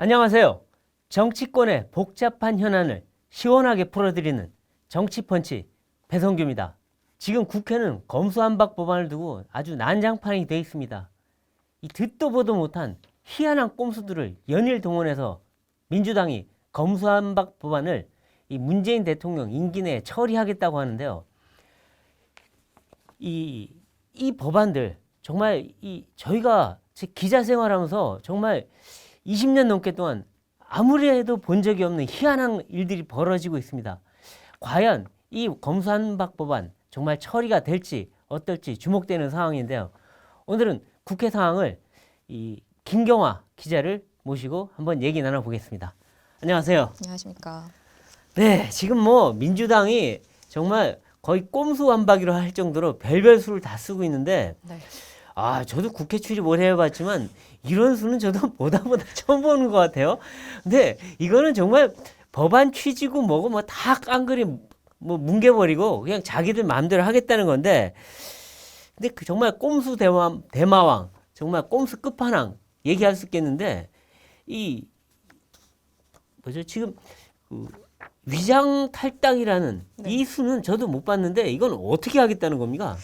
안녕하세요. 정치권의 복잡한 현안을 시원하게 풀어드리는 정치펀치 배성규입니다. 지금 국회는 검수완박 법안을 두고 아주 난장판이 되어 있습니다. 이 듣도 보도 못한 희한한 꼼수들을 연일 동원해서 민주당이 검수완박 법안을 이 문재인 대통령 임기 내에 처리하겠다고 하는데요. 이 법안들 정말 저희가 제 기자 생활하면서 정말 20년 넘게 동안 아무리 해도 본 적이 없는 희한한 일들이 벌어지고 있습니다. 과연 이 검수완박 법안 정말 처리가 될지 어떨지 주목되는 상황인데요. 오늘은 국회 상황을 이 김경화 기자를 모시고 한번 얘기 나눠보겠습니다. 안녕하세요. 안녕하십니까. 네, 지금 민주당이 정말 거의 꼼수완박이라 할 정도로 별별 수를 다 쓰고 있는데 네. 저도 국회 출입 오래 해봤지만 이런 수는 저도 보다 처음 보는 것 같아요. 근데 이거는 정말 법안 취지고 뭐고 다 깡그리 뭉개버리고 그냥 자기들 마음대로 하겠다는 건데, 근데 정말 꼼수 대마왕, 정말 꼼수 끝판왕 얘기할 수 있겠는데, 지금 위장 탈당이라는 네. 이 수는 저도 못 봤는데 이건 어떻게 하겠다는 겁니까?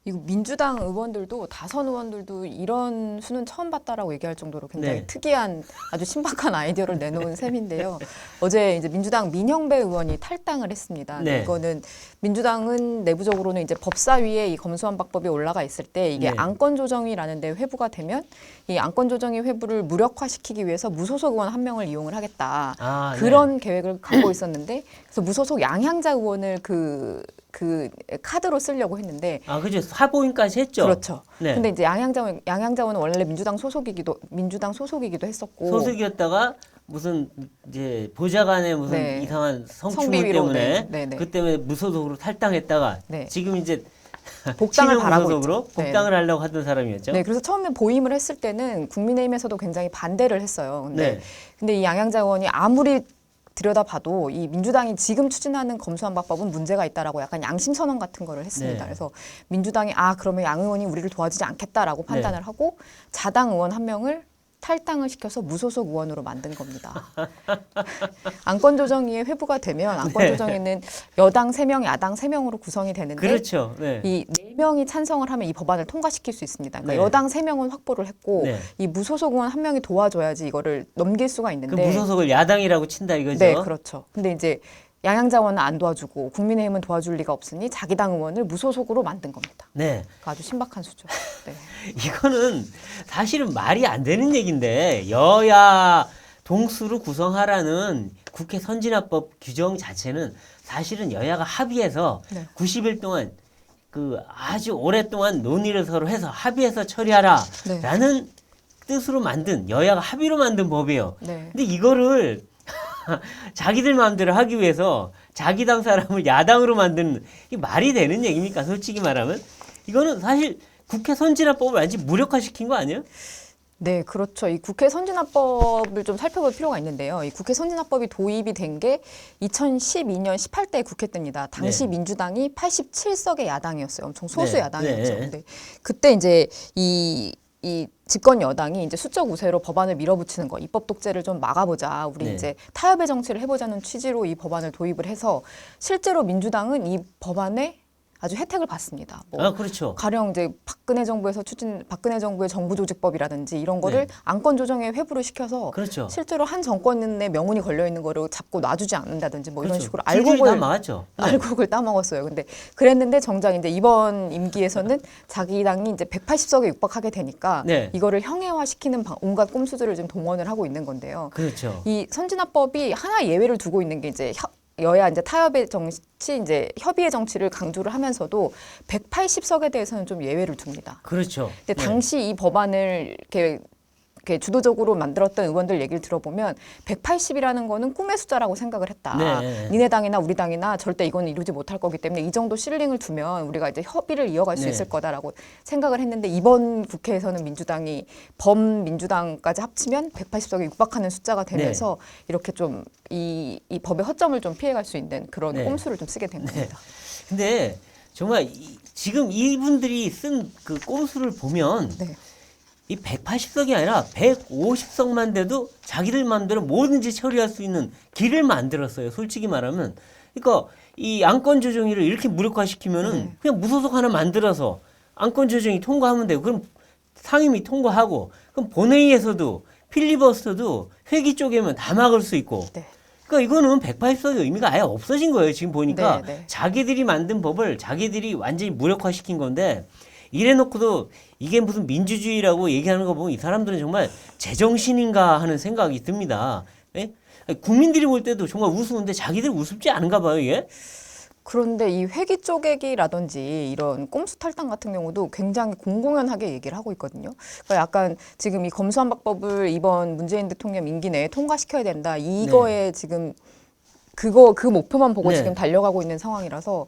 이거 민주당 의원들도 다선 의원들도 이런 수는 처음 봤다라고 얘기할 정도로 굉장히 네. 특이한 아주 신박한 아이디어를 내놓은 셈인데요. 어제 이제 민주당 민형배 의원이 탈당을 했습니다. 네. 이거는 민주당은 내부적으로는 이제 법사위에 이 검수완박법이 올라가 있을 때 이게 네. 안건조정위라는 데 회부가 되면 이 안건조정위 회부를 무력화시키기 위해서 무소속 의원 한 명을 이용을 하겠다. 그런 계획을 갖고 있었는데 그래서 무소속 양향자 의원을 그 카드로 쓰려고 했는데 그죠. 사보임까지 했죠. 그렇죠. 네. 근데 이제 양향자 의원은 원래 민주당 소속이기도 했었고 소속이었다가 무슨 이제 보좌관의 무슨 네. 이상한 성추물 성비위로, 때문에 네. 그 때문에 무소속으로 탈당했다가 네. 지금 이제 복당을 바라고 무소속으로 있죠. 네. 복당을 하려고 하던 사람이었죠. 네, 그래서 처음에 보임을 했을 때는 국민의힘에서도 굉장히 반대를 했어요. 근데 이 양향자 의원이 아무리 들여다봐도 이 민주당이 지금 추진하는 검수완박법은 문제가 있다라고 약간 양심 선언 같은 거를 했습니다. 네. 그래서 민주당이 그러면 양 의원이 우리를 도와주지 않겠다라고 판단을 하고 자당 의원 한 명을 탈당을 시켜서 무소속 의원으로 만든 겁니다. 안건조정위에 회부가 되면 안건조정위는 여당 3명, 야당 3명으로 구성이 되는데 그렇죠. 네. 이 4명이 찬성을 하면 이 법안을 통과시킬 수 있습니다. 그러니까 네. 여당 3명은 확보를 했고 네. 이 무소속 의원 한 명이 도와줘야지 이거를 넘길 수가 그 있는데 무소속을 야당이라고 친다 이거죠. 네, 그렇죠. 근데 이제 양향자 의원은 안 도와주고 국민의힘은 도와줄 리가 없으니 자기 당 의원을 무소속으로 만든 겁니다. 네. 그러니까 아주 신박한 수죠. 네. 이거는 사실은 말이 안 되는 얘기인데 여야 동수로 구성하라는 국회 선진화법 규정 자체는 사실은 여야가 합의해서 네. 90일 동안 아주 오랫동안 논의를 서로 해서 합의해서 처리하라라는 뜻으로 만든, 여야가 합의로 만든 법이에요. 네. 근데 이거를 자기들 마음대로 하기 위해서 자기 당 사람을 야당으로 만드는, 이게 말이 되는 얘기입니까? 솔직히 말하면 이거는 사실 국회 선진화법을 완전히 무력화시킨 거 아니에요? 네, 그렇죠. 이 국회 선진화법을 좀 살펴볼 필요가 있는데요. 이 국회 선진화법이 도입이 된 게 2012년 18대 국회 때입니다. 당시 네. 민주당이 87석의 야당이었어요. 엄청 소수 네, 야당이었죠. 네. 근데 그때 이제 이 집권 여당이 이제 수적 우세로 법안을 밀어붙이는 거, 입법 독재를 좀 막아보자. 우리 네. 이제 타협의 정치를 해보자는 취지로 이 법안을 도입을 해서 실제로 민주당은 이 법안에 아주 혜택을 받습니다. 그렇죠. 가령 이제 박근혜 정부의 정부조직법이라든지 이런 거를 네. 안건조정에 회부를 시켜서 그렇죠. 실제로 한 정권의 명운이 걸려 있는 거를 잡고 놔주지 않는다든지 이런 그렇죠. 식으로 줄줄이 다 막았죠. 네. 알곡을 따먹었어요. 근데 그랬는데 정작 이제 이번 임기에서는 자기 당이 이제 180석에 육박하게 되니까 네. 이거를 형해화시키는 온갖 꼼수들을 좀 동원을 하고 있는 건데요. 그렇죠. 이 선진화법이 하나 예외를 두고 있는 게 이제 여야 이제 타협의 정치, 이제 협의의 정치를 강조를 하면서도 180석에 대해서는 좀 예외를 둡니다. 그렇죠. 근데 당시 이 법안을 이렇게 주도적으로 만들었던 의원들 얘기를 들어보면 180이라는 거는 꿈의 숫자라고 생각을 했다. 네. 니네 당이나 우리 당이나 절대 이건 이루지 못할 거기 때문에 이 정도 실링을 두면 우리가 이제 협의를 이어갈 수 네. 있을 거다라고 생각을 했는데 이번 국회에서는 민주당이 범민주당까지 합치면 180석에 육박하는 숫자가 되면서 이렇게 좀 이 법의 허점을 좀 피해갈 수 있는 그런 네. 꼼수를 좀 쓰게 된 겁니다. 근데 정말 지금 이분들이 쓴 그 꼼수를 보면 네. 이 180석이 아니라 150석만 돼도 자기들 마음대로 뭐든지 처리할 수 있는 길을 만들었어요. 솔직히 말하면. 그러니까 이 안건 조정위를 이렇게 무력화시키면은 그냥 무소속 하나 만들어서 안건 조정이 통과하면 되고, 그럼 상임위 통과하고, 그럼 본회의에서도 필리버스터도 회기 쪼개면 다 막을 수 있고. 네. 그러니까 이거는 180석의 의미가 아예 없어진 거예요. 지금 보니까 네, 네. 자기들이 만든 법을 자기들이 완전히 무력화시킨 건데, 이래놓고도 이게 무슨 민주주의라고 얘기하는 거 보면 이 사람들은 정말 제정신인가 하는 생각이 듭니다. 예? 국민들이 볼 때도 정말 우스운데 자기들 우습지 않은가 봐요, 이게. 그런데 이 회기 쪼개기라든지 이런 꼼수 탈당 같은 경우도 굉장히 공공연하게 얘기를 하고 있거든요. 그러니까 약간 지금 이 검수완박법을 이번 문재인 대통령 임기 내에 통과시켜야 된다. 이거에 지금 그 목표만 보고 네. 지금 달려가고 있는 상황이라서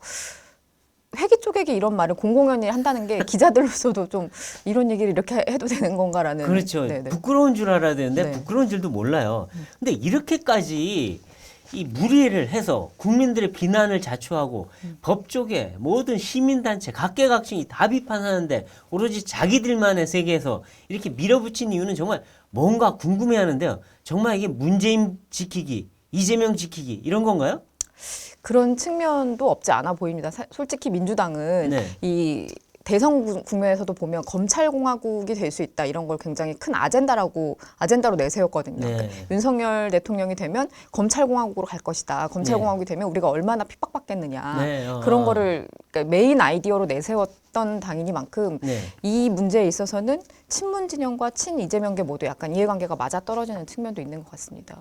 회기 쪼개기 이런 말을 공공연히 한다는 게 기자들로서도 좀 이런 얘기를 이렇게 해도 되는 건가라는. 그렇죠. 네네. 부끄러운 줄 알아야 되는데 네. 부끄러운 줄도 몰라요. 근데 이렇게까지 이 무리를 해서 국민들의 비난을 자초하고 법 쪽에 모든 시민단체 각계각층이 다 비판하는데 오로지 자기들만의 세계에서 이렇게 밀어붙인 이유는 정말 뭔가 궁금해하는데요. 정말 이게 문재인 지키기, 이재명 지키기 이런 건가요? 그런 측면도 없지 않아 보입니다. 솔직히 민주당은 네. 이 대선 국면에서도 보면 검찰공화국이 될 수 있다 이런 걸 굉장히 큰 아젠다로 내세웠거든요. 네. 그러니까 윤석열 대통령이 되면 검찰공화국으로 갈 것이다. 검찰공화국이 되면 우리가 얼마나 핍박받겠느냐. 네, 그런 거를 그러니까 메인 아이디어로 내세웠던 당이니만큼 네. 이 문제에 있어서는 친문 진영과 친 이재명계 모두 약간 이해관계가 맞아 떨어지는 측면도 있는 것 같습니다.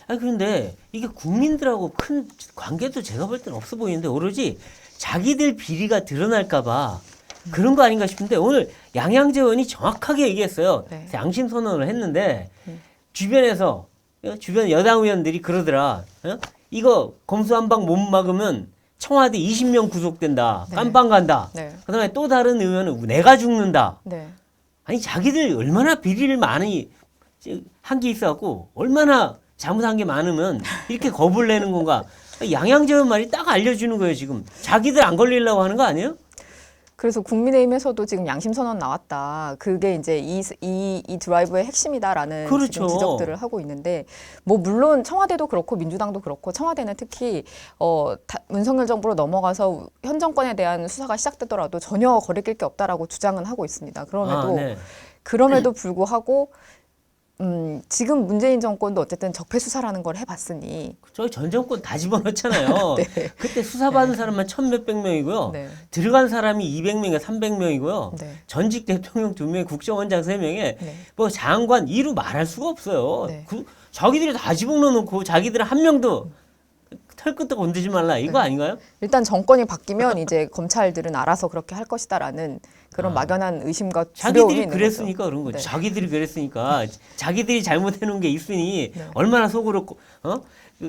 그런데 이게 국민들하고 큰 관계도 제가 볼 때는 없어 보이는데 오로지 자기들 비리가 드러날까봐 그런 거 아닌가 싶은데 오늘 양양재 의원이 정확하게 얘기했어요. 네. 양심 선언을 했는데 주변에서 주변 여당 의원들이 그러더라. 이거 검수완박 못 막으면 청와대 20명 구속된다. 네. 깜빵 간다. 네. 그다음에 또 다른 의원은 내가 죽는다. 네. 아니 자기들 얼마나 비리를 많이 한 게 있어갖고 얼마나 잘못한 게 많으면 이렇게 겁을 내는 건가. 양양재 의원 말이 딱 알려주는 거예요. 지금 자기들 안 걸리려고 하는 거 아니에요? 그래서 국민의힘에서도 지금 양심 선언 나왔다. 그게 이제 이 드라이브의 핵심이다라는 그렇죠. 지금 지적들을 하고 있는데, 뭐 물론 청와대도 그렇고 민주당도 그렇고 청와대는 특히 윤석열 정부로 넘어가서 현 정권에 대한 수사가 시작되더라도 전혀 거리낄 게 없다라고 주장은 하고 있습니다. 그럼에도 불구하고 지금 문재인 정권도 어쨌든 적폐 수사라는 걸 해봤으니 저희 전 정권 다 집어넣잖아요. 네. 그때 수사받은 사람만 1,몇백 명이고요. 네. 들어간 사람이 200명에 300명이고요. 네. 전직 대통령 2명, 국정원장 3명에 네. 뭐 장관 2루 말할 수가 없어요. 네. 자기들이 다 집어넣어놓고 자기들은 한 명도 털끝도 건드지 말라 이거 아닌가요? 일단 정권이 바뀌면 이제 검찰들은 알아서 그렇게 할 것이다라는 그런 막연한 의심과 두려움이 자기들이 있는 그랬으니까 거죠. 그런 거죠. 네. 자기들이 그랬으니까 자기들이 잘못해놓은 게 있으니 네. 얼마나 속으로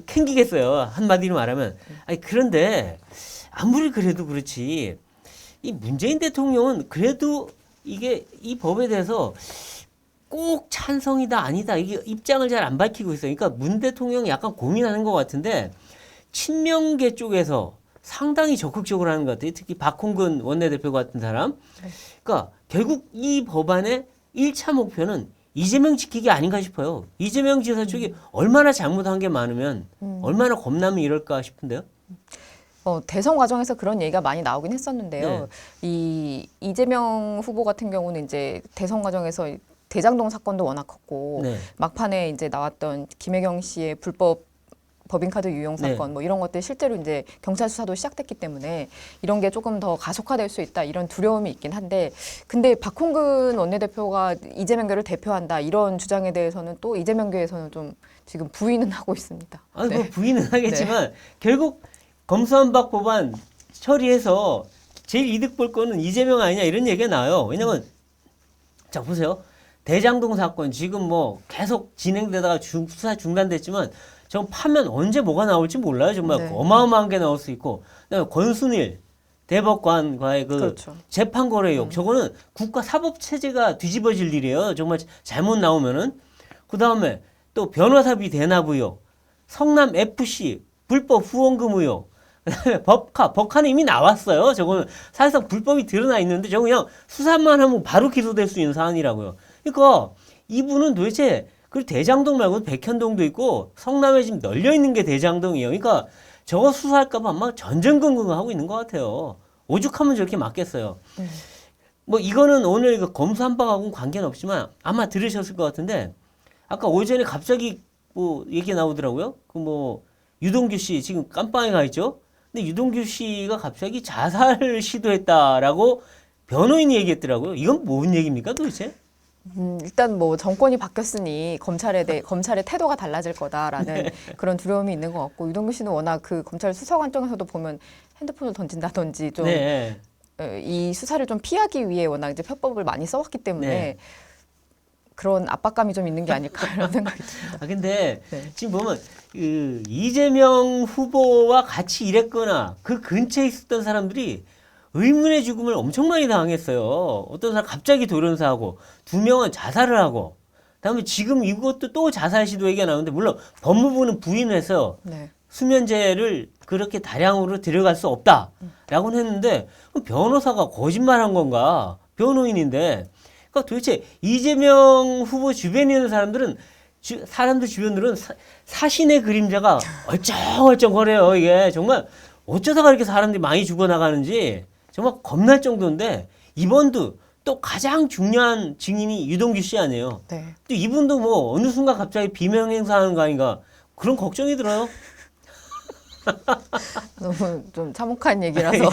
캥기겠어요. 한마디로 말하면. 아니 그런데 아무리 그래도 그렇지 이 문재인 대통령은 그래도 이게 이 법에 대해서 꼭 찬성이다 아니다 이게 입장을 잘 안 밝히고 있어요. 그러니까 문 대통령이 약간 고민하는 것 같은데 친명계 쪽에서 상당히 적극적으로 하는 것 같아요. 특히 박홍근 원내대표 같은 사람. 그러니까 결국 이 법안의 1차 목표는 이재명 지키기 아닌가 싶어요. 이재명 지사 쪽이 얼마나 잘못한 게 많으면 얼마나 겁나면 이럴까 싶은데요. 대선 과정에서 그런 얘기가 많이 나오긴 했었는데요. 이 이재명 후보 같은 경우는 이제 대선 과정에서 대장동 사건도 워낙 컸고 네. 막판에 이제 나왔던 김혜경 씨의 불법 법인카드 유용 사건 뭐 이런 것들 실제로 이제 경찰 수사도 시작됐기 때문에 이런 게 조금 더 가속화될 수 있다 이런 두려움이 있긴 한데 근데 박홍근 원내대표가 이재명계를 대표한다 이런 주장에 대해서는 또 이재명계에서는 좀 지금 부인은 하고 있습니다. 아니 뭐 부인은 하겠지만 결국 검수완박 법안 처리해서 제일 이득 볼 거는 이재명 아니냐 이런 얘기가 나와요. 왜냐면 자 보세요. 대장동 사건 지금 뭐 계속 진행되다가 수사 중단됐지만 저 파면 언제 뭐가 나올지 몰라요. 정말 어마어마한 게 나올 수 있고 그다음에 권순일 대법관과의 그렇죠. 재판 거래 의혹 저거는 국가 사법 체제가 뒤집어질 일이에요. 정말 잘못 나오면은 그다음에 또 변호사비 대납 의혹 성남 FC 불법 후원금 의혹 그다음에 법카는 이미 나왔어요. 저거는 사실상 불법이 드러나 있는데 저거 그냥 수사만 하면 바로 기소될 수 있는 사안이라고요. 그러니까 이분은 도대체 그 대장동 말고 백현동도 있고 성남에 지금 널려 있는 게 대장동이에요. 그러니까 저거 수사할까봐 아마 전전긍긍하고 있는 것 같아요. 오죽하면 저렇게 맞겠어요. 뭐 이거는 오늘 그 검수한 바하고는 관계는 없지만 아마 들으셨을 것 같은데 아까 오전에 갑자기 뭐 얘기 나오더라고요. 그 뭐 유동규 씨 지금 깜빵에 가 있죠. 근데 유동규 씨가 갑자기 자살을 시도했다라고 변호인이 얘기했더라고요. 이건 뭔 얘기입니까 도대체? 일단 뭐 정권이 바뀌었으니 검찰의 태도가 달라질 거다라는 그런 두려움이 있는 것 같고 유동규 씨는 워낙 그 검찰 수사관 쪽에서도 보면 핸드폰을 던진다든지 좀 이 수사를 좀 피하기 위해 워낙 이제 편법을 많이 써왔기 때문에 그런 압박감이 좀 있는 게 아닐까 이런 생각이 듭니다. 아 근데 지금 보면 그 이재명 후보와 같이 일했거나 그 근처에 있었던 사람들이 의문의 죽음을 엄청 많이 당했어요. 어떤 사람 갑자기 돌연사하고 2명은 자살을 하고 그다음에 지금 이것도 또 자살 시도 얘기가 나오는데 물론 법무부는 부인을 해서 수면제를 그렇게 다량으로 들어갈 수 없다라고는 했는데 그럼 변호사가 거짓말한 건가? 변호인인데 그러니까 도대체 이재명 후보 주변에 있는 사람들은 사람들 주변으로는 사신의 그림자가 얼쩡얼쩡거려요. 이게 정말 어쩌다가 이렇게 사람들이 많이 죽어나가는지 정말 겁날 정도인데 이번도 또 가장 중요한 증인이 유동규 씨 아니에요. 또 이분도 뭐 어느 순간 갑자기 비명 행사하는 거 아닌가 그런 걱정이 들어요. 너무 좀 참혹한 얘기라서.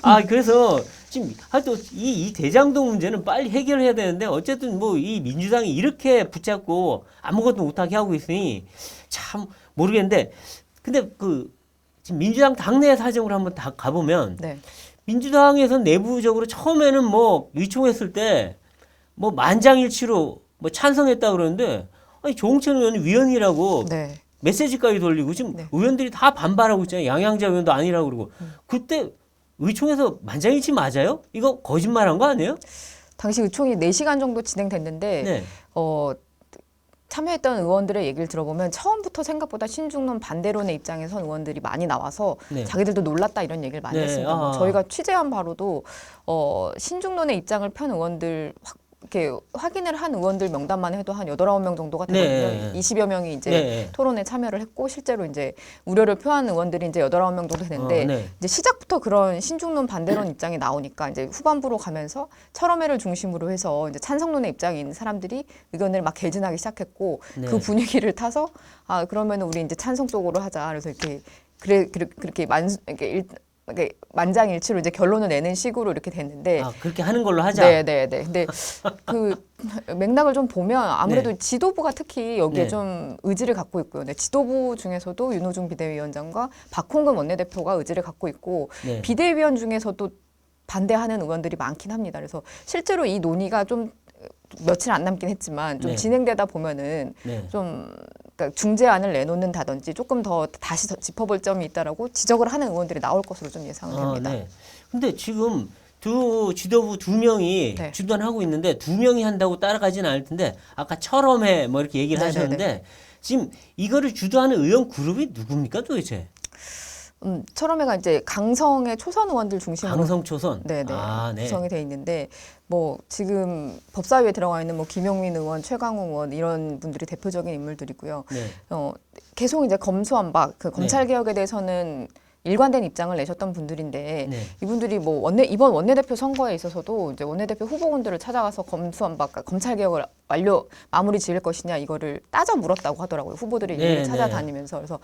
아 그래서 지금 하여튼 이 대장동 문제는 빨리 해결해야 되는데 어쨌든 뭐 이 민주당이 이렇게 붙잡고 아무것도 못하게 하고 있으니 참 모르겠는데 근데 그 지금 민주당 당내 사정으로 한번 다 가보면 민주당에서는 내부적으로 처음에는 뭐 의총했을 때 뭐 만장일치로 뭐 찬성했다 그러는데 아니 조홍천 의원이 위원이라고 메시지까지 돌리고 지금 의원들이 다 반발하고 있잖아요. 양양자 의원도 아니라고 그러고 그때 의총에서 만장일치 맞아요? 이거 거짓말한 거 아니에요? 당시 의총이 4시간 정도 진행됐는데 참여했던 의원들의 얘기를 들어보면 처음부터 생각보다 신중론 반대론의 입장에 선 의원들이 많이 나와서 자기들도 놀랐다 이런 얘기를 많이 했습니다. 뭐 저희가 취재한 바로도 신중론의 입장을 편 의원들 이렇게 확인을 한 의원들 명단만 해도 한 8, 9명 정도가 되거든요. 20여 명이 이제 토론에 참여를 했고 실제로 이제 우려를 표한 의원들이 이제 8, 9명 정도 되는데 이제 시작부터 그런 신중론 반대론 입장이 나오니까 이제 후반부로 가면서 철험회를 중심으로 해서 이제 찬성론의 입장에 있는 사람들이 의견을 막 개진하기 시작했고 그 분위기를 타서 아 그러면 우리 이제 찬성 쪽으로 하자. 그래서 이렇게 그렇게 만장일치로 이제 결론을 내는 식으로 이렇게 됐는데 그렇게 하는 걸로 하자. 근데 그 맥락을 좀 보면 아무래도 지도부가 특히 여기에 좀 의지를 갖고 있고요. 지도부 중에서도 윤호중 비대위원장과 박홍근 원내대표가 의지를 갖고 있고 비대위원 중에서도 반대하는 의원들이 많긴 합니다. 그래서 실제로 이 논의가 좀 며칠 안 남긴 했지만 좀 진행되다 보면은 좀 그러니까 중재안을 내놓는다든지 조금 더 다시 짚어볼 점이 있다라고 지적을 하는 의원들이 나올 것으로 좀 예상을 됩니다. 근데 지금 지도부 2명이 주도하고 있는데 2명이 한다고 따라가지는 않을 텐데 아까 철험회 뭐 이렇게 얘기를 하셨는데 지금 이거를 주도하는 의원 그룹이 누굽니까 도대체? 철험회가 이제 강성의 초선 의원들 중심으로 강성 초선 구성이 돼 있는데 뭐 지금 법사위에 들어가 있는 뭐 김용민 의원, 최강욱 의원 이런 분들이 대표적인 인물들이고요. 계속 이제 검수완박 그 검찰 개혁에 대해서는 일관된 입장을 내셨던 분들인데 이분들이 뭐 이번 원내대표 선거에 있어서도 이제 원내대표 후보군들을 찾아가서 검수완박 검찰 개혁을 마무리 지을 것이냐 이거를 따져 물었다고 하더라고요. 후보들이 일일이 찾아다니면서 그래서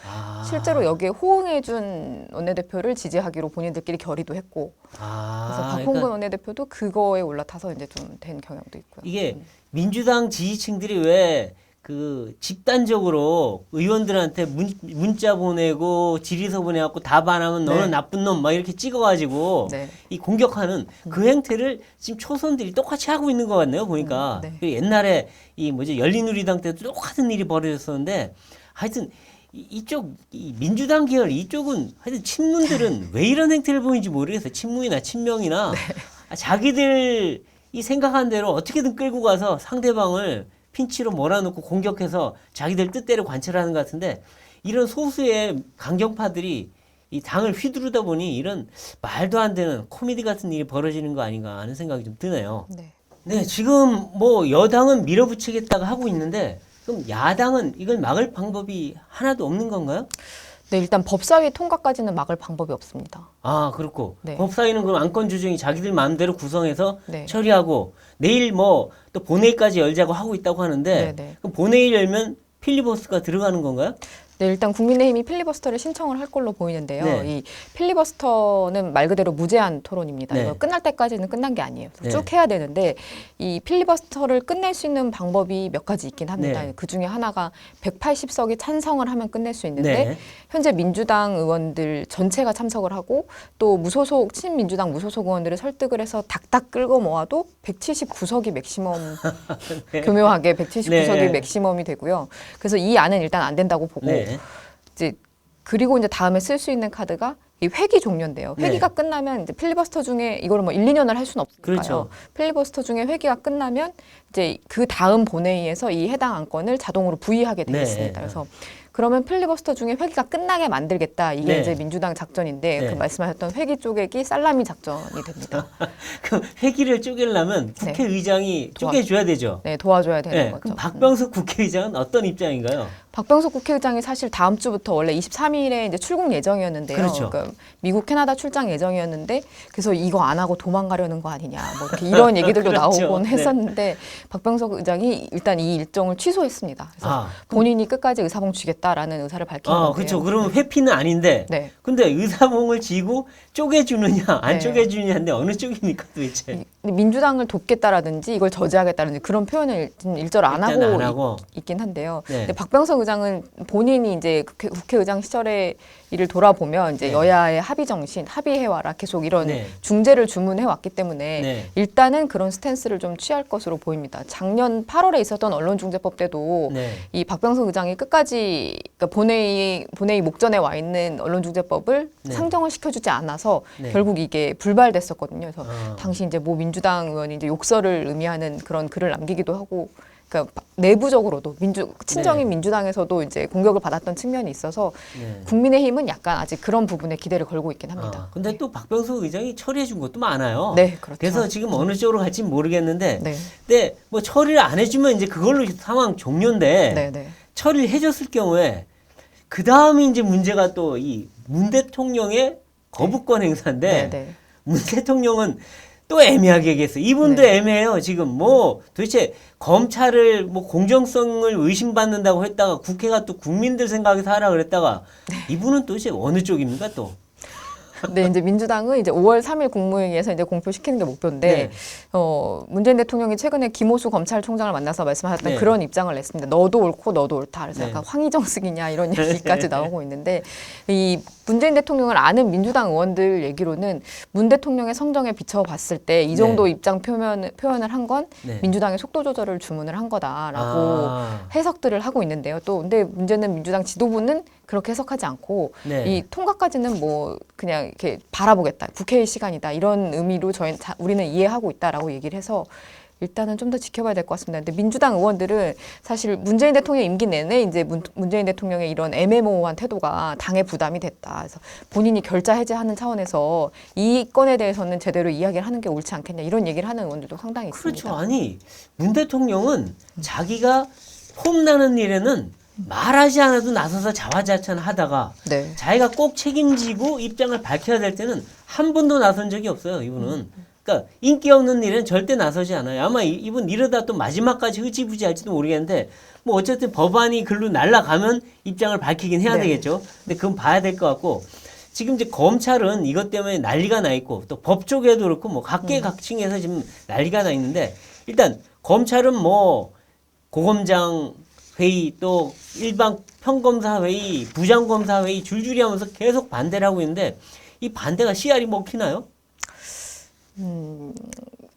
실제로 여기에 호응해준 원내대표를 지지하기로 본인들끼리 결의도 했고 그래서 박홍근 원내대표도 그거에 올라타서 이제 좀 된 경향도 있고요. 이게 민주당 지지층들이 왜 그 집단적으로 의원들한테 문자 보내고 질의서 보내갖고 답 안 하면 너는 나쁜 놈 막 이렇게 찍어가지고 이 공격하는 그 행태를 지금 초선들이 똑같이 하고 있는 것 같네요 보니까 옛날에 이 열린우리당 때도 똑같은 일이 벌어졌었는데 하여튼 이쪽 민주당 계열 이쪽은 하여튼 친문들은 왜 이런 행태를 보이는지 모르겠어요. 친문이나 친명이나 자기들이 생각한 대로 어떻게든 끌고 가서 상대방을 핀치로 몰아넣고 공격해서 자기들 뜻대로 관철하는 것 같은데 이런 소수의 강경파들이 이 당을 휘두르다 보니 이런 말도 안 되는 코미디 같은 일이 벌어지는 거 아닌가 하는 생각이 좀 드네요. 네, 지금 뭐 여당은 밀어붙이겠다고 하고 있는데 그럼 야당은 이걸 막을 방법이 하나도 없는 건가요? 네, 일단 법사위 통과까지는 막을 방법이 없습니다. 아, 그렇고 네. 법사위는 그럼 안건 조정이 자기들 마음대로 구성해서 네. 처리하고 내일 뭐 또 본회의까지 열자고 하고 있다고 하는데 네. 그럼 본회의 열면 필리버스터가 들어가는 건가요? 네, 일단 국민의힘이 필리버스터를 신청을 할 걸로 보이는데요. 네. 이 필리버스터는 말 그대로 무제한 토론입니다. 네. 이거 끝날 때까지는 끝난 게 아니에요. 네. 쭉 해야 되는데 이 필리버스터를 끝낼 수 있는 방법이 몇 가지 있긴 합니다. 네. 그 중에 하나가 180석이 찬성을 하면 끝낼 수 있는데 네. 현재 민주당 의원들 전체가 참석을 하고 또 무소속 친민주당 무소속 의원들을 설득을 해서 닥닥 끌고 모아도 179석이 맥시멈 네. 교묘하게 179석이 네. 맥시멈이 되고요. 그래서 이 안은 일단 안 된다고 보고 네. 이제 그리고 이제 다음에 쓸 수 있는 카드가 이 회기 종료인데요. 네. 회기가 끝나면 이제 필리버스터 중에 이거를 뭐 1, 2년을 할 수는 없으니까요. 그렇죠. 필리버스터 중에 회기가 끝나면 이제 그 다음 본회의에서 이 해당 안건을 자동으로 부의하게 되어 네. 있습니다. 그래서 그러면 필리버스터 중에 회기가 끝나게 만들겠다. 이게 네. 이제 민주당 작전인데 네. 그 말씀하셨던 회기 쪼개기 살라미 작전이 됩니다. 그럼 회기를 쪼개려면 국회의장이 쪼개줘야 되죠. 네, 도와줘야 되는 네. 거죠. 그럼 박병석 국회의장은 어떤 입장인가요? 박병석 국회의장이 사실 다음 주부터 원래 23일에 이제 출국 예정이었는데요. 그렇죠. 그러니까 미국, 캐나다 출장 예정이었는데 그래서 이거 안 하고 도망가려는 거 아니냐, 뭐 이렇게 이런 얘기들도 그렇죠. 나오곤 네. 했었는데 박병석 의장이 일단 이 일정을 취소했습니다. 그래서 본인이 끝까지 의사봉 쥐겠다라는 의사를 밝힌 건데요. 그렇죠. 그러면 회피는 아닌데. 네. 근데 의사봉을 쥐고 쪼개주느냐 안 네. 쪼개주느냐인데 어느 쪽입니까 도대체? 민주당을 돕겠다라든지 이걸 저지하겠다든지 그런 표현을 일절 안 일단 안 하고 하고. 있긴 한데요. 네. 근데 박병석 의장은 본인이 이제 국회의장 시절의 일을 돌아보면 이제 네. 여야의 합의 정신, 합의해와라 계속 이런 네. 중재를 주문해 왔기 때문에 네. 일단은 그런 스탠스를 좀 취할 것으로 보입니다. 작년 8월에 있었던 언론중재법 때도 네. 이 박병석 의장이 끝까지 그러니까 본회의 목전에 와 있는 언론중재법을 네. 상정을 시켜주지 않아서 네. 결국 이게 불발됐었거든요. 그래서 아. 당시 이제 모 민주당 의원이 이제 욕설을 의미하는 그런 글을 남기기도 하고, 그러니까 내부적으로도 친정인 네. 민주당에서도 이제 공격을 받았던 측면이 있어서 네. 국민의힘은 약간 아직 그런 부분에 기대를 걸고 있긴 합니다. 근데 또 박병석 의장이 처리해 준 것도 많아요. 네, 그렇죠. 그래서 지금 어느 쪽으로 갈지 모르겠는데, 네, 근데 뭐 처리를 안 해주면 이제 그걸로 상황 종료인데 네, 네. 처리를 해줬을 경우에 그 다음에 이제 문제가 또 이 문 대통령의 거부권 행사인데 네, 네. 문 대통령은 또 애매하게 얘기했어요. 이분도 네. 애매해요. 지금 뭐 도대체 검찰을 뭐 공정성을 의심받는다고 했다가 국회가 또 국민들 생각에서 하라 그랬다가 이분은 도대체 어느 쪽입니까 또? 네, 이제 민주당은 이제 5월 3일 국무회의에서 이제 공표시키는 게 목표인데, 네. 문재인 대통령이 최근에 김호수 검찰총장을 만나서 말씀하셨던 네. 그런 입장을 냈습니다. 너도 옳고 너도 옳다. 그래서 네. 약간 황희정식이냐 이런 얘기까지 나오고 있는데, 이 문재인 대통령을 아는 민주당 의원들 얘기로는 문 대통령의 성정에 비춰봤을 때 이 정도 네. 입장 표현을 한 건 네. 민주당의 속도 조절을 주문을 한 거다라고 아. 해석들을 하고 있는데요. 또 근데 문제는 민주당 지도부는 그렇게 해석하지 않고 네. 이 통과까지는 뭐 그냥 이렇게 바라보겠다. 국회의 시간이다. 이런 의미로 우리는 이해하고 있다라고 얘기를 해서 일단은 좀 더 지켜봐야 될 것 같습니다. 근데 민주당 의원들은 사실 문재인 대통령 임기 내내 이제 문재인 대통령의 이런 애매모호한 태도가 당의 부담이 됐다. 그래서 본인이 결자 해제하는 차원에서 이 건에 대해서는 제대로 이야기를 하는 게 옳지 않겠냐 이런 얘기를 하는 의원들도 상당히 있습니다. 그렇죠. 아니 문 대통령은 자기가 폼나는 일에는 말하지 않아도 나서서 자화자찬하다가 네. 자기가 꼭 책임지고 입장을 밝혀야 될 때는 한 번도 나선 적이 없어요. 이분은. 그러니까 인기 없는 일은 절대 나서지 않아요. 아마 이분 이러다 또 마지막까지 흐지부지할지도 모르겠는데 뭐 어쨌든 법안이 글로 날아가면 입장을 밝히긴 해야 네. 되겠죠. 근데 그건 봐야 될 것 같고 지금 이제 검찰은 이것 때문에 난리가 나 있고 또 법 쪽에도 그렇고 뭐 각계각층에서 지금 난리가 나 있는데 일단 검찰은 뭐 고검장 회의 또 일반 평검사 회의 부장검사 회의 줄줄이 하면서 계속 반대를 하고 있는데 이 반대가 씨알이 먹히나요?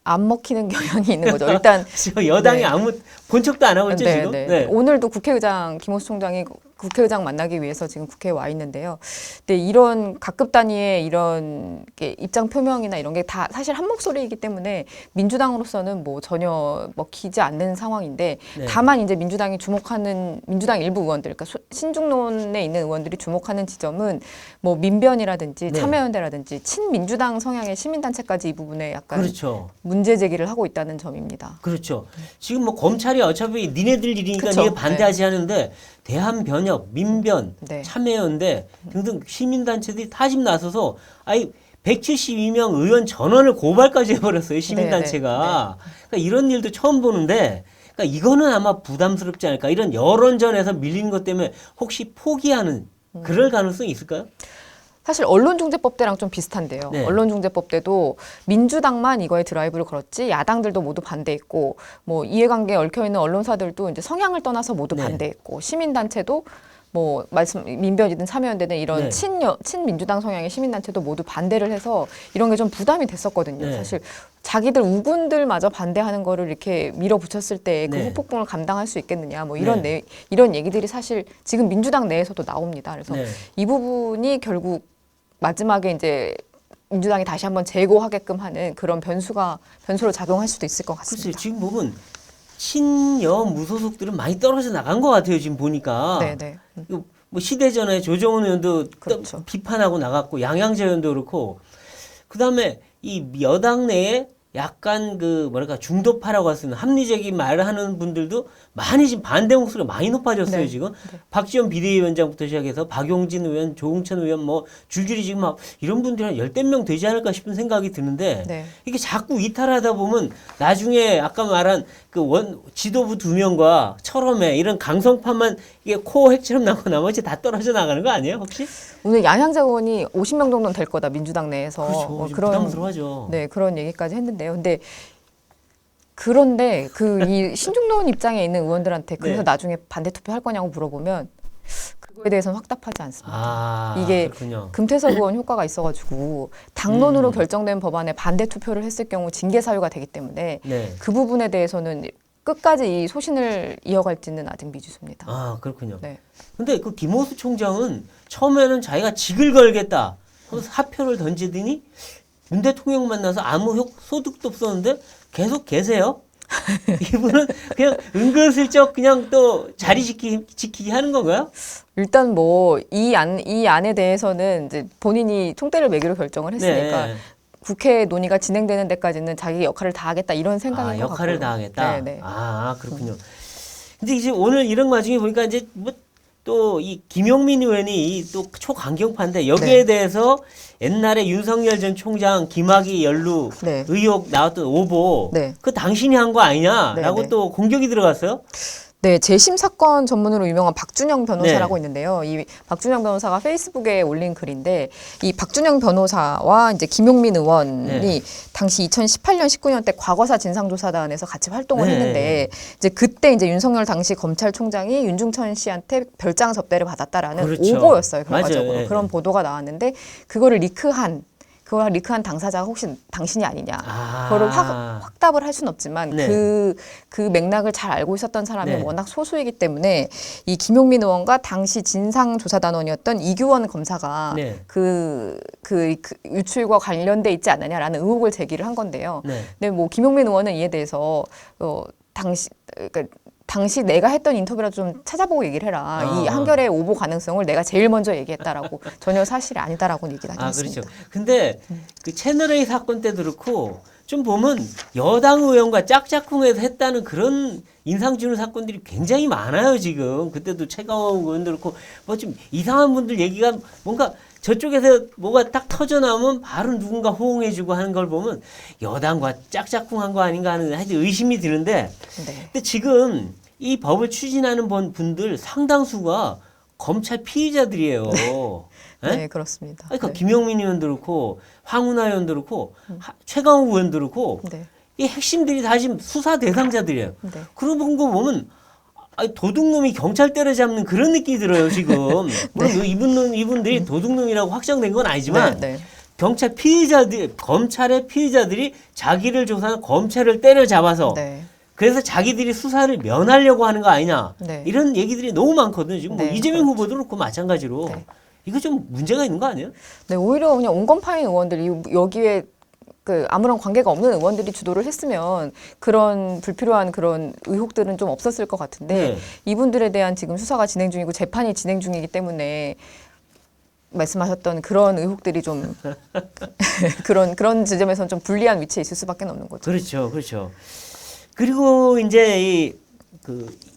안 먹히는 경향이 있는 거죠. 일단 여당이 네. 아무 본척도 안 하고 있죠 네, 지금. 네. 네. 오늘도 국회의장 김호수 총장이 국회의장 만나기 위해서 지금 국회에 와 있는데요. 근데 이런 각급 단위의 이런 입장 표명이나 이런 게 다 사실 한 목소리이기 때문에 민주당으로서는 뭐 전혀 먹히지 않는 상황인데 네. 다만 이제 민주당이 주목하는 민주당 일부 의원들, 그러니까 신중론에 있는 의원들이 주목하는 지점은 뭐 민변이라든지 네. 참여연대라든지 친민주당 성향의 시민단체까지 이 부분에 약간 그렇죠. 문제 제기를 하고 있다는 점입니다. 그렇죠. 지금 뭐 검찰이 어차피 니네들 일이니까 그쵸. 니네 반대하지 하는데 대한변협, 민변, 네. 참여연대 등등 시민단체들이 타집 나서서 아이 172명 의원 전원을 고발까지 해버렸어요. 시민단체가. 그러니까 이런 일도 처음 보는데 그러니까 이거는 아마 부담스럽지 않을까. 이런 여론전에서 밀리는 것 때문에 혹시 포기하는 그럴 가능성이 있을까요? 사실 언론중재법 때랑 좀 비슷한데요. 네. 언론중재법 때도 민주당만 이거에 드라이브를 걸었지 야당들도 모두 반대했고 뭐 이해관계에 얽혀있는 언론사들도 이제 성향을 떠나서 모두 네. 반대했고 시민단체도 뭐 민변이든 참여연대든 이런 네. 친민주당 성향의 시민단체도 모두 반대를 해서 이런 게 좀 부담이 됐었거든요. 네. 사실 자기들 우군들마저 반대하는 거를 이렇게 밀어붙였을 때 그 네. 후폭풍을 감당할 수 있겠느냐 뭐 네. 이런 얘기들이 사실 지금 민주당 내에서도 나옵니다. 그래서 네. 이 부분이 결국 마지막에 이제 민주당이 다시 한번 재고하게끔 하는 그런 변수로 작용할 수도 있을 것 글쎄요. 같습니다. 지금 보면 친여 무소속들은 많이 떨어져 나간 것 같아요. 지금 보니까. 네네. 이거 뭐 시대전에 조정은 의원도 그렇죠. 비판하고 나갔고 양양재 의원도 그렇고 그다음에 이 여당 내에 약간 그 뭐랄까 중도파라고 할 수 있는 합리적인 말을 하는 분들도 많이 지금 반대 목소리가 많이 높아졌어요. 네. 지금 네. 박지원 비대위원장부터 시작해서 박용진 의원, 조응천 의원 뭐 줄줄이 지금 막 이런 분들이 한 10명 되지 않을까 싶은 생각이 드는데 네. 이게 자꾸 이탈하다 보면 나중에 아까 말한 그 지도부 2명과 철험에 이런 강성파만 이게 코어 핵처럼 남고 나머지 다 떨어져 나가는 거 아니에요 혹시? 오늘 양양자 의원이 50명 정도는 될 거다 민주당 내에서 그렇죠. 좀 부담스러워하죠. 네 그런 얘기까지 했는데요. 그런데 그 이 신중론 입장에 있는 의원들한테 그래서 네. 나중에 반대 투표할 거냐고 물어보면 그거에 대해서는 확답하지 않습니다. 아, 이게 그렇군요. 금태섭 의원 효과가 있어가지고 당론으로 결정된 법안에 반대 투표를 했을 경우 징계 사유가 되기 때문에 네. 그 부분에 대해서는 끝까지 이 소신을 이어갈지는 아직 미지수입니다. 아, 그렇군요. 네. 근데 그 김호수 총장은 처음에는 자기가 직을 걸겠다 하면서 사표를 던지더니 문 대통령 만나서 아무 소득도 없었는데 계속 계세요. 이분은 그냥 은근슬쩍 그냥 또 자리 지키기 하는 건가요? 일단 뭐 이 안에 대해서는 이제 본인이 총대를 매기로 결정을 했으니까 네. 국회 논의가 진행되는 데까지는 자기 역할을 다하겠다 이런 생각인 것 역할을 같고요. 다하겠다. 네, 네. 아, 그렇군요. 근데 이제 오늘 이런 와중에 보니까 이제 뭐 또 이 김용민 의원이 또 초강경파인데 여기에 네. 대해서 옛날에 윤석열 전 총장 김학의 연루 네. 의혹 나왔던 오보 네. 그 당신이 한 거 아니냐라고 네, 네. 또 공격이 들어갔어요. 네, 재심 사건 전문으로 유명한 박준영 변호사라고 네. 있는데요. 이 박준영 변호사가 페이스북에 올린 글인데 이 박준영 변호사와 이제 김용민 의원이 네. 당시 2018년, 19년 때 과거사 진상조사단에서 같이 활동을 네. 했는데 이제 그때 이제 윤석열 당시 검찰총장이 윤중천 씨한테 별장 접대를 받았다라는 그렇죠. 오보였어요, 결과적으로. 맞아요. 네. 그런 보도가 나왔는데 그거를 리크한 당사자가 혹시 당신이 아니냐. 그거를 확답을 할 수는 없지만 네. 그 맥락을 잘 알고 있었던 사람이 네. 워낙 소수이기 때문에 이 김용민 의원과 당시 진상조사단원이었던 이규원 검사가 네. 그 유출과 관련돼 있지 않느냐라는 의혹을 제기를 한 건데요. 네. 근데 뭐 김용민 의원은 이에 대해서 당시 내가 했던 인터뷰라도 좀 찾아보고 얘기를 해라. 이 한결의 오보 가능성을 내가 제일 먼저 얘기했다라고 전혀 사실이 아니다라고 얘기를 하긴 했습니다. 그렇죠. 근데 그 채널A 사건 때도 그렇고 좀 보면 여당 의원과 짝짝꿍해서 했다는 그런 인상 주는 사건들이 굉장히 많아요, 지금. 그때도 최강욱 의원도 그렇고 뭐 좀 이상한 분들 얘기가 뭔가 저쪽에서 뭐가 딱 터져 나오면 바로 누군가 호응해주고 하는 걸 보면 여당과 짝짝꿍한 거 아닌가 하는 하여튼 의심이 드는데 네. 근데 지금 이 법을 추진하는 분들 상당수가 검찰 피의자들이에요. 네? 네, 그렇습니다. 그러니까 네. 김용민 의원도 그렇고 황운하 의원도 그렇고 최강욱 의원도 그렇고 네. 이 핵심들이 다 지금 수사 대상자들이에요. 네. 그런 거 보면 도둑놈이 경찰 때려잡는 그런 느낌이 들어요 지금. 물론 이분들이 도둑놈이라고 확정된 건 아니지만 네. 검찰의 피의자들이 자기를 조사한 검찰을 때려잡아서 네. 그래서 자기들이 수사를 면하려고 하는 거 아니냐. 네. 이런 얘기들이 너무 많거든요. 지금 뭐 네, 이재명 그렇죠. 후보도 그렇고 마찬가지로. 네. 이거 좀 문제가 있는 거 아니에요? 네, 오히려 그냥 온건파인 의원들이 여기에 그 아무런 관계가 없는 의원들이 주도를 했으면 그런 불필요한 그런 의혹들은 좀 없었을 것 같은데 네. 이분들에 대한 지금 수사가 진행 중이고 재판이 진행 중이기 때문에 말씀하셨던 그런 의혹들이 좀 그런 지점에서는 좀 불리한 위치에 있을 수밖에 없는 거죠. 그렇죠, 그렇죠. 그리고 이제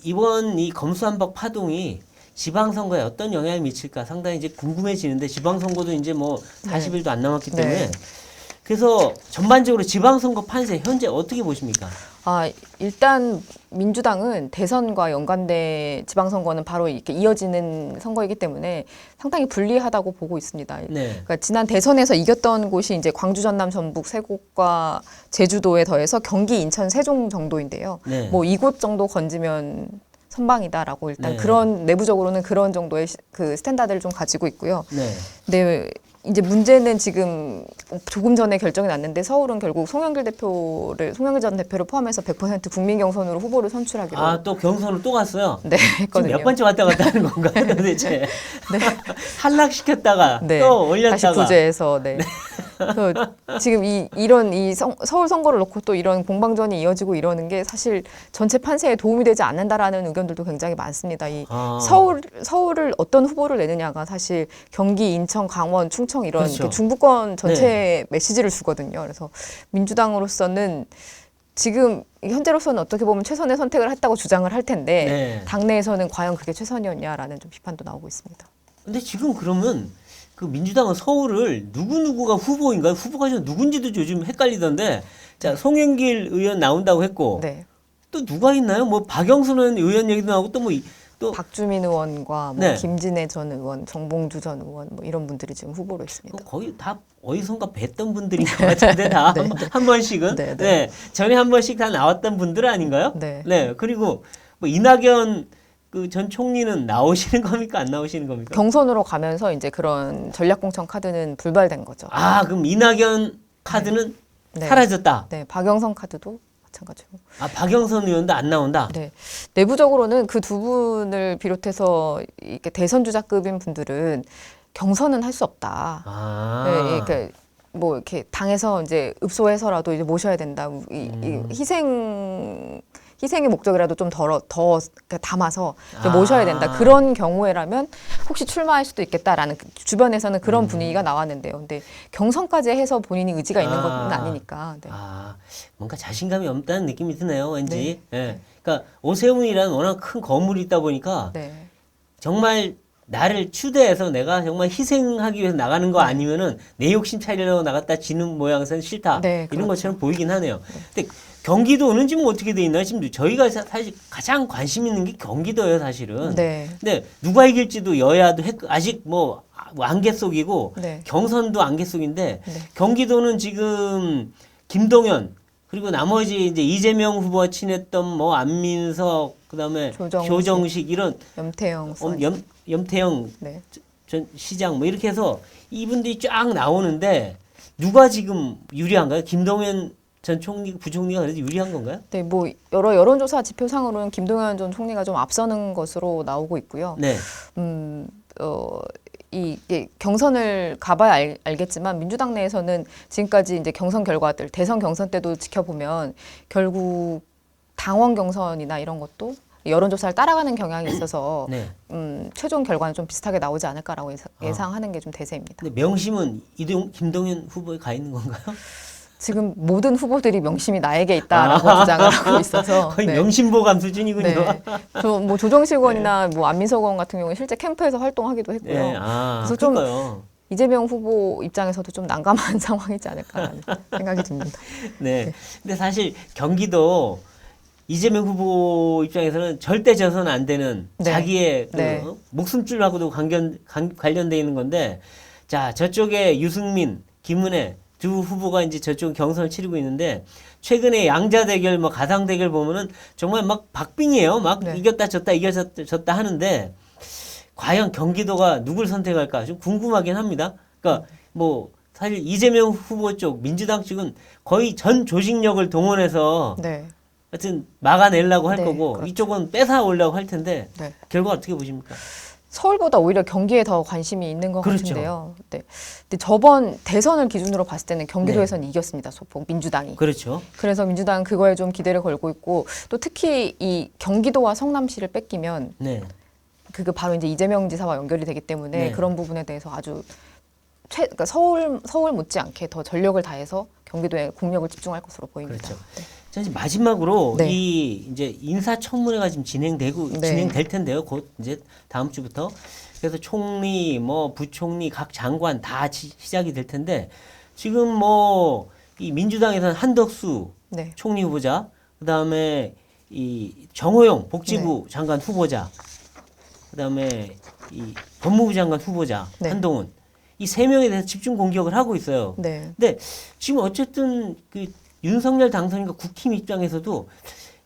이번 이 검수완박 파동이 지방선거에 어떤 영향을 미칠까 상당히 이제 궁금해지는데 지방선거도 이제 뭐 40일도 안 남았기 때문에 네. 그래서 전반적으로 지방선거 판세 현재 어떻게 보십니까? 일단 민주당은 대선과 연관된 지방선거는 바로 이렇게 이어지는 선거이기 때문에 상당히 불리하다고 보고 있습니다. 네. 그러니까 지난 대선에서 이겼던 곳이 이제 광주, 전남, 전북 세 곳과 제주도에 더해서 경기, 인천, 세종 정도인데요. 네. 뭐 이곳 정도 건지면 선방이다라고 일단 네. 그런 내부적으로는 그런 정도의 그 스탠다드를 좀 가지고 있고요. 네. 근데 이제 문제는 지금 조금 전에 결정이 났는데 서울은 결국 송영길 전 대표를 포함해서 100% 국민 경선으로 후보를 선출하기로 또 경선을 또 갔어요. 네, 지금 했거든요. 몇 번째 왔다 갔다 하는 건가요, 도대체? 네. 탈락시켰다가 네. 또 올렸다가. 다시 구제해서 네. 그래서 지금 이런 서울 선거를 놓고 또 이런 공방전이 이어지고 이러는 게 사실 전체 판세에 도움이 되지 않는다라는 의견들도 굉장히 많습니다. 서울을 어떤 후보를 내느냐가 사실 경기, 인천, 강원, 충청 이런 그렇죠. 이렇게 중부권 전체에 메시지를 주거든요. 그래서 민주당으로서는 지금 현재로서는 어떻게 보면 최선의 선택을 했다고 주장을 할 텐데 네. 당내에서는 과연 그게 최선이었냐라는 좀 비판도 나오고 있습니다. 근데 지금 그러면 그 민주당은 서울을 누구누구가 후보인가요? 후보가 좀 누군지도 요즘 헷갈리던데. 자, 송영길 의원 나온다고 했고. 네. 또 누가 있나요? 뭐 박영순 의원 얘기도 나오고 또 박주민 의원과 뭐 네. 김진애 전 의원, 정봉주 전 의원 뭐 이런 분들이 지금 후보로 있습니다. 거의 다 어디선가 뵀던 분들인 것 같은데 다 한 번씩은 네, 네. 네. 전에 한 번씩 다 나왔던 분들 아닌가요? 네. 그리고 뭐 이낙연 그 전 총리는 나오시는 겁니까? 안 나오시는 겁니까? 경선으로 가면서 이제 그런 전략공천 카드는 불발된 거죠. 그럼 이낙연 카드는 네. 사라졌다. 네, 박영선 카드도 마찬가지고. 박영선 의원도 안 나온다. 네, 내부적으로는 그 두 분을 비롯해서 이렇게 대선 주자급인 분들은 경선은 할 수 없다. 네, 그러니까 뭐 이렇게 당에서 이제 읍소해서라도 이제 모셔야 된다. 이 희생의 목적이라도 좀 더 담아서 모셔야 된다. 그런 경우에라면 혹시 출마할 수도 있겠다라는 주변에서는 그런 분위기가 나왔는데요. 근데 경선까지 해서 본인이 의지가 있는 건 아니니까. 네. 뭔가 자신감이 없다는 느낌이 드네요. 왠지. 네. 그러니까 오세훈이라는 워낙 큰 거물이 있다 보니까 네. 정말 나를 추대해서 내가 정말 희생하기 위해서 나가는 거 아니면은 내 욕심 차리려고 나갔다 지는 모양새는 싫다. 네, 이런 그렇죠. 것처럼 보이긴 하네요. 근데 경기도는 지금 어떻게 돼 있나요? 지금 저희가 사실 가장 관심 있는 게 경기도예요, 사실은. 네. 근데 누가 이길지도 여야도 아직 뭐 안개 속이고 네. 경선도 안개 속인데 네. 경기도는 지금 김동연 그리고 나머지 이제 이재명 후보와 친했던 뭐 안민석 그다음에 조정식 이런 염태영 염태영 네. 전 시장 뭐 이렇게 해서 이분들이 쫙 나오는데 누가 지금 유리한가요? 김동연 전 총리 부총리가 그래도 유리한 건가요? 네, 뭐 여러 여론조사 지표상으로는 김동연 전 총리가 좀 앞서는 것으로 나오고 있고요. 네. 이게 경선을 가봐야 알겠지만 민주당 내에서는 지금까지 이제 경선 결과들 대선 경선 때도 지켜보면 결국 당원 경선이나 이런 것도 여론조사를 따라가는 경향이 있어서 네. 최종 결과는 좀 비슷하게 나오지 않을까라고 예상하는 게 좀 대세입니다. 근데 명심은 김동연 후보에 가 있는 건가요? 지금 모든 후보들이 명심이 나에게 있다라고 주장을 하고 있어서 거의 명심보감 수준이군요. 네. 뭐 조정식 의원이나 뭐 안민석 의원 같은 경우는 실제 캠프에서 활동하기도 했고요. 네. 그래서 좀 이재명 후보 입장에서도 좀 난감한 상황이지 않을까라는 생각이 듭니다. 네. 근데 사실 경기도 이재명 후보 입장에서는 절대 져서는 안 되는 자기의 목숨줄하고도 관련돼 있는 건데, 자 저쪽에 유승민, 김은혜 두 후보가 이제 저쪽 경선을 치르고 있는데 최근에 양자 대결, 뭐 가상 대결 보면은 정말 막 박빙이에요. 막 이겼다 졌다 하는데 과연 경기도가 누굴 선택할까 좀 궁금하긴 합니다. 그러니까 뭐 사실 이재명 후보 쪽 민주당 측은 거의 전 조직력을 동원해서 하여튼 막아내려고 할 네, 거고 그렇죠. 이쪽은 뺏어오려고 할 텐데 네. 결과 어떻게 보십니까? 서울보다 오히려 경기에 더 관심이 있는 것 그렇죠. 같은데요. 네. 근데 저번 대선을 기준으로 봤을 때는 경기도에서는 네. 이겼습니다. 소폭 민주당이. 그렇죠. 그래서 민주당은 그거에 좀 기대를 걸고 있고 또 특히 이 경기도와 성남시를 뺏기면 네. 그게 바로 이제 이재명 지사와 연결이 되기 때문에 네. 그런 부분에 대해서 아주 그러니까 서울 못지않게 더 전력을 다해서 경기도에 공력을 집중할 것으로 보입니다. 그렇죠. 네. 자, 이제 마지막으로 네. 이 이제 인사청문회가 지금 네. 진행될 텐데요. 곧 이제 다음 주부터. 그래서 총리, 뭐 부총리, 각 장관 다 시작이 될 텐데 지금 뭐 이 민주당에서는 한덕수 네. 총리 후보자, 그다음에 이 정호영 복지부 장관 후보자, 그다음에 이 법무부 장관 후보자 네. 한동훈 이 세 명에 대해서 집중 공격을 하고 있어요. 네. 근데 지금 어쨌든 그 윤석열 당선인과 국힘 입장에서도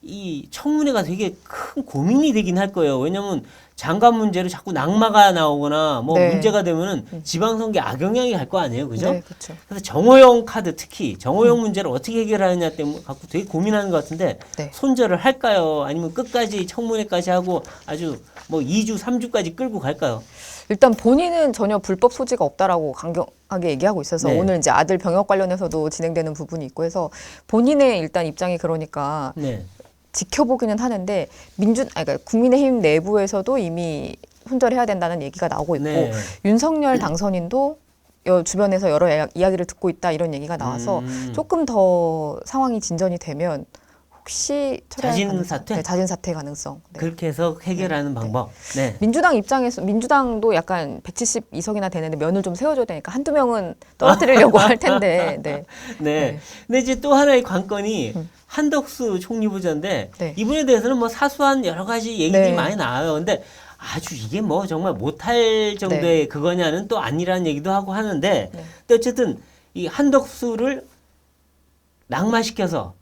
이 청문회가 되게 큰 고민이 되긴 할 거예요. 왜냐하면 장관 문제로 자꾸 낙마가 나오거나 뭐 네. 문제가 되면은 지방선거에 악영향이 갈 거 아니에요, 그죠? 네, 그렇죠. 그래서 정호영 카드 특히 정호영 문제를 어떻게 해결하느냐 때문에 갖고 되게 고민하는 것 같은데 네. 손절을 할까요? 아니면 끝까지 청문회까지 하고 아주 뭐 2주, 3주까지 끌고 갈까요? 일단 본인은 전혀 불법 소지가 없다라고 강경하게 얘기하고 있어서 네. 오늘 이제 아들 병역 관련해서도 진행되는 부분이 있고 해서 본인의 일단 입장이 그러니까 네. 지켜보기는 하는데 그러니까 국민의힘 내부에서도 이미 손절해야 된다는 얘기가 나오고 있고 네. 윤석열 당선인도 주변에서 여러 이야기를 듣고 있다 이런 얘기가 나와서 조금 더 상황이 진전이 되면 혹시 철회할 자진 가능성, 사퇴? 네, 자진 사퇴 가능성. 네. 그렇게 해서 해결하는 방법. 네. 민주당도 약간 172석이나 되는데 면을 좀 세워줘야 되니까 한두 명은 떨어뜨리려고 할 텐데. 네. 네. 네. 근데 이제 또 하나의 관건이 한덕수 총리 후보자인데 네. 이분에 대해서는 뭐 사소한 여러 가지 얘기들이 네. 많이 나와요. 근데 아주 이게 뭐 정말 못할 정도의 그거냐는 또 아니라는 얘기도 하고 하는데 네. 근데 어쨌든 이 한덕수를 낙마시켜서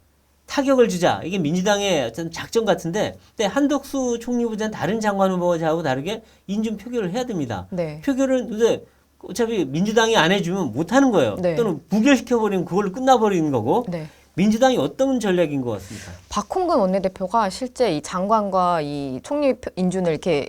타격을 주자. 이게 민주당의 어떤 작전 같은데 근데 한덕수 총리 후보자는 다른 장관 후보자하고 다르게 인준 표결을 해야 됩니다. 네. 표결은 근데 어차피 민주당이 안 해주면 못 하는 거예요. 네. 또는 부결시켜버리면 그걸로 끝나버리는 거고 네. 민주당이 어떤 전략인 것 같습니까? 박홍근 원내대표가 실제 이 장관과 이 총리 인준을 이렇게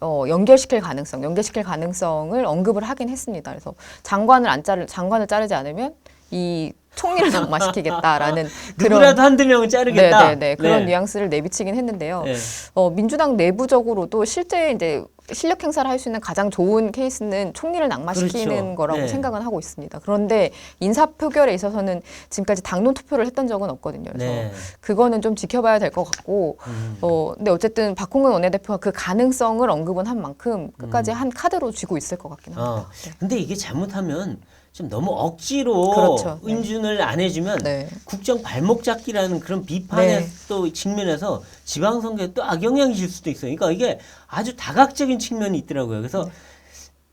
연결시킬 가능성을 언급을 하긴 했습니다. 그래서 장관을 자르지 않으면 이 총리를 낙마시키겠다라는 누구라도 한두 명은 자르겠다. 네네네 그런 네. 뉘앙스를 내비치긴 했는데요. 네. 민주당 내부적으로도 실제 이제 실력 행사를 할 수 있는 가장 좋은 케이스는 총리를 낙마시키는 그렇죠. 거라고 네. 생각은 하고 있습니다. 그런데 인사 표결에 있어서는 지금까지 당론 투표를 했던 적은 없거든요. 그래서 네. 그거는 좀 지켜봐야 될 것 같고, 근데 어쨌든 박홍근 원내대표가 그 가능성을 언급은 한 만큼 끝까지 한 카드로 쥐고 있을 것 같긴 합니다. 네. 근데 이게 잘못하면 좀 너무 억지로 그렇죠. 네. 인준을 안 해주면 네. 국정 발목 잡기라는 그런 비판의 네. 또 측면에서 지방선거에 또 악영향이 질 수도 있어요. 그러니까 이게 아주 다각적인 측면이 있더라고요. 그래서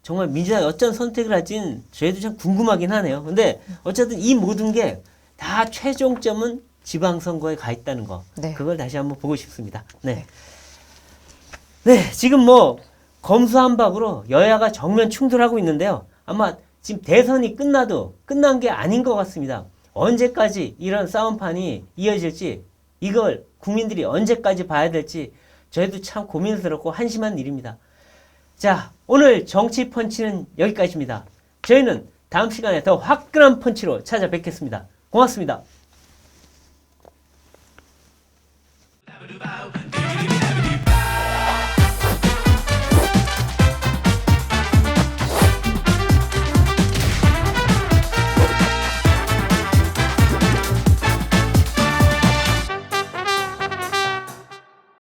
정말 민주당이 어떤 선택을 할지는 저희도 참 궁금하긴 하네요. 근데 어쨌든 이 모든 게 다 최종점은 지방선거에 가 있다는 거. 네. 그걸 다시 한번 보고 싶습니다. 네. 네, 지금 뭐 검수한박으로 여야가 정면 충돌하고 있는데요. 아마 지금 대선이 끝나도 끝난 게 아닌 것 같습니다. 언제까지 이런 싸움판이 이어질지 이걸 국민들이 언제까지 봐야 될지 저희도 참 고민스럽고 한심한 일입니다. 자, 오늘 정치 펀치는 여기까지입니다. 저희는 다음 시간에 더 화끈한 펀치로 찾아뵙겠습니다. 고맙습니다.